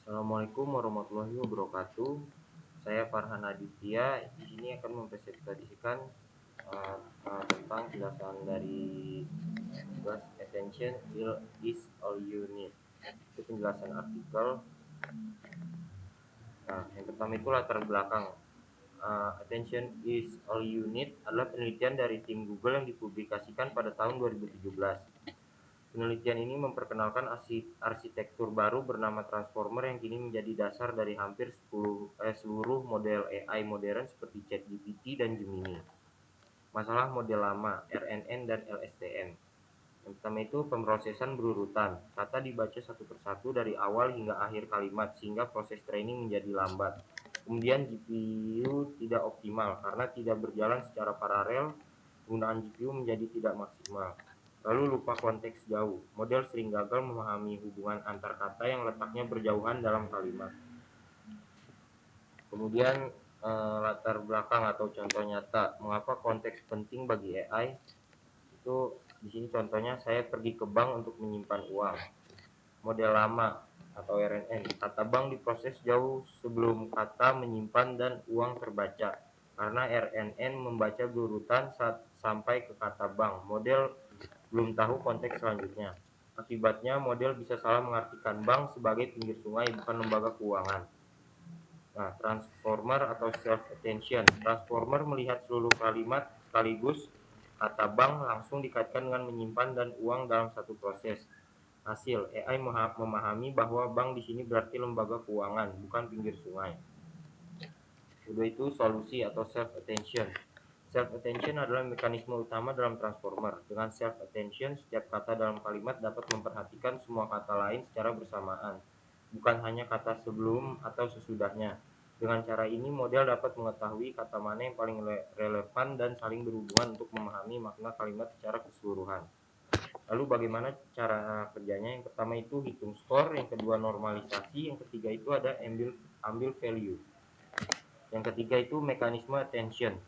Assalamualaikum warahmatullahi wabarakatuh. Saya Farhan Aditya. Di sini akan mempresentasikan tentang penjelasan dari tugas attention is all you need. Itu penjelasan artikel. Nah, yang pertama itu latar belakang. Attention is all you need adalah penelitian dari tim Google yang dipublikasikan pada tahun 2017. Penelitian ini memperkenalkan arsitektur baru bernama transformer yang kini menjadi dasar dari hampir seluruh model AI modern seperti ChatGPT dan Gemini. Masalah model lama, RNN dan LSTM. Yang pertama itu pemrosesan berurutan. Kata dibaca satu persatu dari awal hingga akhir kalimat sehingga proses training menjadi lambat. Kemudian GPU tidak optimal karena tidak berjalan secara paralel, penggunaan GPU menjadi tidak maksimal. Lalu lupa konteks jauh. Model sering gagal memahami hubungan antar kata yang letaknya berjauhan dalam kalimat. Kemudian latar belakang atau contoh nyata. Mengapa konteks penting bagi AI? Itu di sini contohnya saya pergi ke bank untuk menyimpan uang. Model lama atau RNN. Kata bank diproses jauh sebelum kata menyimpan dan uang terbaca. Karena RNN membaca berurutan saat sampai ke kata bank. Model belum tahu konteks selanjutnya. Akibatnya model bisa salah mengartikan bank sebagai pinggir sungai bukan lembaga keuangan. Nah, transformer atau self attention. Transformer melihat seluruh kalimat sekaligus. Kata bank langsung dikaitkan dengan menyimpan dan uang dalam satu proses. Hasil, AI memahami bahwa bank di sini berarti lembaga keuangan, bukan pinggir sungai. Kedua itu solusi atau self attention. Self attention adalah mekanisme utama dalam transformer. Dengan self attention, setiap kata dalam kalimat dapat memperhatikan semua kata lain secara bersamaan, bukan hanya kata sebelum atau sesudahnya. Dengan cara ini, model dapat mengetahui kata mana yang paling relevan dan saling berhubungan untuk memahami makna kalimat secara keseluruhan. Lalu bagaimana cara kerjanya? Yang pertama itu hitung skor, yang kedua normalisasi, yang ketiga itu ada ambil value. Yang ketiga itu mekanisme attention,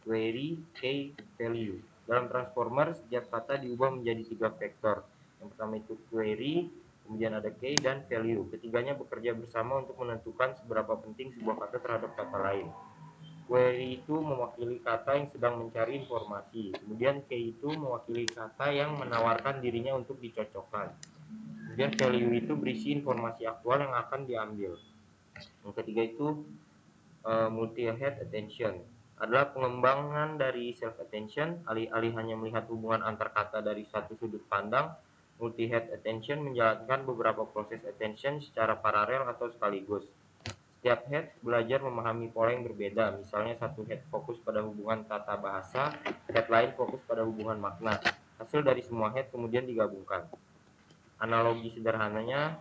query, key, value. Dalam transformer, setiap kata diubah menjadi 3 vektor. Yang pertama itu query, kemudian ada key dan value. Ketiganya bekerja bersama untuk menentukan seberapa penting sebuah kata terhadap kata lain. Query itu mewakili kata yang sedang mencari informasi. Kemudian key itu mewakili kata yang menawarkan dirinya untuk dicocokkan. Kemudian value itu berisi informasi aktual yang akan diambil. Yang ketiga itu multi-head attention adalah pengembangan dari self attention. Alih-alih hanya melihat hubungan antar kata dari satu sudut pandang, multi-head attention menjalankan beberapa proses attention secara paralel atau sekaligus. Setiap head belajar memahami pola yang berbeda. Misalnya satu head fokus pada hubungan tata bahasa, head lain fokus pada hubungan makna. Hasil dari semua head kemudian digabungkan. Analogi sederhananya,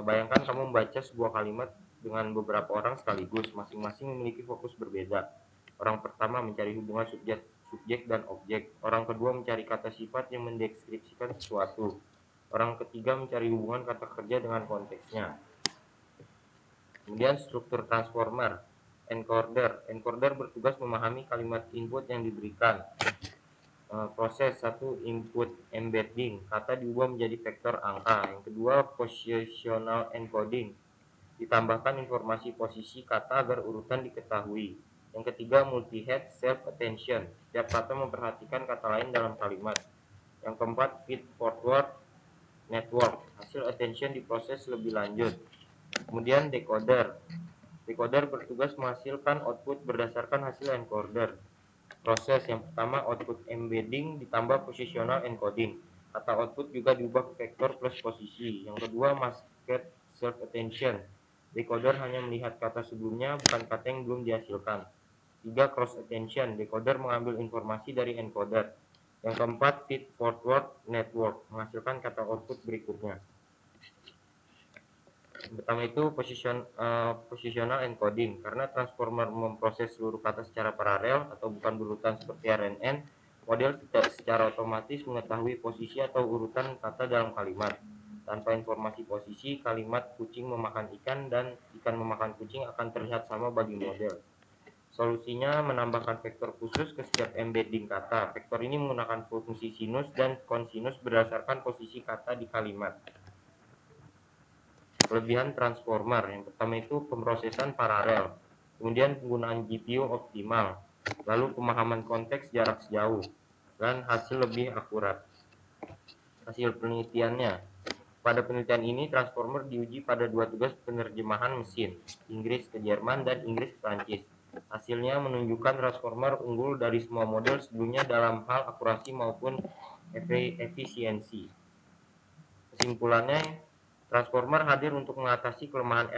bayangkan kamu membaca sebuah kalimat dengan beberapa orang sekaligus, masing-masing memiliki fokus berbeda. Orang pertama mencari hubungan subjek dan objek. Orang kedua mencari kata sifat yang mendeskripsikan sesuatu. Orang ketiga mencari hubungan kata kerja dengan konteksnya. Kemudian struktur transformer. Encoder bertugas memahami kalimat input yang diberikan. Proses satu, input embedding, kata diubah menjadi vektor angka. Yang kedua, positional encoding, ditambahkan informasi posisi kata agar urutan diketahui. Yang ketiga, multi-head self attention, setiap kata memperhatikan kata lain dalam kalimat. Yang keempat, feed forward network, hasil attention diproses lebih lanjut. Kemudian decoder bertugas menghasilkan output berdasarkan hasil encoder. Proses yang pertama, output embedding ditambah positional encoding, kata output juga diubah ke vektor plus posisi. Yang kedua, masked self attention, decoder hanya melihat kata sebelumnya, bukan kata yang belum dihasilkan. 3, cross attention, decoder mengambil informasi dari encoder. Yang keempat, feed forward network, menghasilkan kata output berikutnya. Yang pertama itu positional encoding, karena transformer memproses seluruh kata secara paralel atau bukan berurutan seperti RNN, model secara otomatis mengetahui posisi atau urutan kata dalam kalimat. Tanpa informasi posisi, kalimat kucing memakan ikan dan ikan memakan kucing akan terlihat sama bagi model. Solusinya menambahkan vektor khusus ke setiap embedding kata. Vektor ini menggunakan fungsi sinus dan kosinus berdasarkan posisi kata di kalimat. Kelebihan transformer, yang pertama itu pemrosesan paralel, kemudian penggunaan GPU optimal, lalu pemahaman konteks jarak sejauh, dan hasil lebih akurat. Hasil penelitiannya, pada penelitian ini transformer diuji pada 2 tugas penerjemahan mesin, Inggris ke Jerman dan Inggris ke Prancis. Hasilnya menunjukkan transformer unggul dari semua model sebelumnya dalam hal akurasi maupun efisiensi. Kesimpulannya, transformer hadir untuk mengatasi kelemahan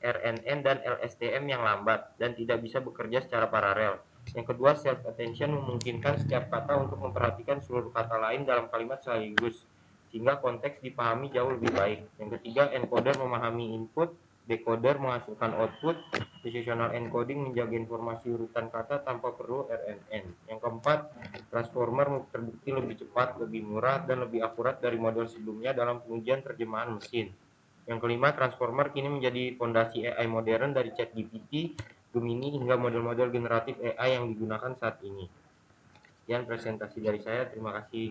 RNN dan LSTM yang lambat dan tidak bisa bekerja secara paralel. Yang kedua, self-attention memungkinkan setiap kata untuk memperhatikan seluruh kata lain dalam kalimat sekaligus, sehingga konteks dipahami jauh lebih baik. Yang ketiga, encoder memahami input, decoder menghasilkan output, positional encoding menjaga informasi urutan kata tanpa perlu RNN. Yang keempat, transformer terbukti lebih cepat, lebih murah, dan lebih akurat dari model sebelumnya dalam pengujian terjemahan mesin. Yang kelima, transformer kini menjadi fondasi AI modern dari ChatGPT, Gemini, hingga model-model generatif AI yang digunakan saat ini. Sekian presentasi dari saya, terima kasih.